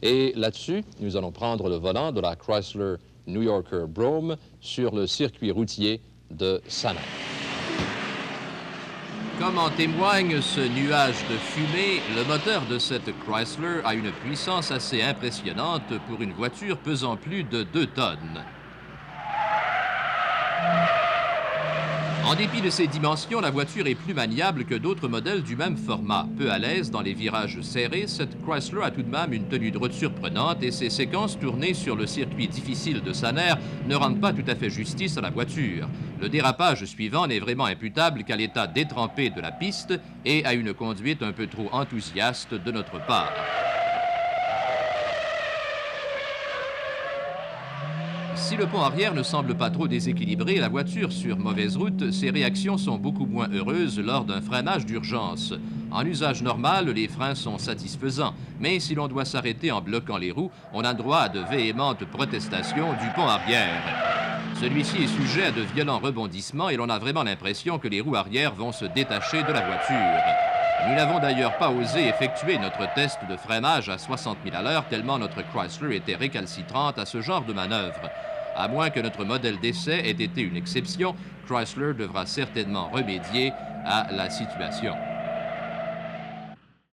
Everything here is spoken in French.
Et là-dessus, nous allons prendre le volant de la Chrysler New Yorker Brougham sur le circuit routier de Sanner. Comme en témoigne ce nuage de fumée, le moteur de cette Chrysler a une puissance assez impressionnante pour une voiture pesant plus de 2 tonnes. En dépit de ses dimensions, la voiture est plus maniable que d'autres modèles du même format. Peu à l'aise dans les virages serrés, cette Chrysler a tout de même une tenue de route surprenante et ses séquences tournées sur le circuit difficile de Sanner ne rendent pas tout à fait justice à la voiture. Le dérapage suivant n'est vraiment imputable qu'à l'état détrempé de la piste et à une conduite un peu trop enthousiaste de notre part. Si le pont arrière ne semble pas trop déséquilibré, la voiture sur mauvaise route, ses réactions sont beaucoup moins heureuses lors d'un freinage d'urgence. En usage normal, les freins sont satisfaisants, mais si l'on doit s'arrêter en bloquant les roues, on a droit à de véhémentes protestations du pont arrière. Celui-ci est sujet à de violents rebondissements et l'on a vraiment l'impression que les roues arrière vont se détacher de la voiture. Nous n'avons d'ailleurs pas osé effectuer notre test de freinage à 60 000 à l'heure tellement notre Chrysler était récalcitrante à ce genre de manœuvre. À moins que notre modèle d'essai ait été une exception, Chrysler devra certainement remédier à la situation.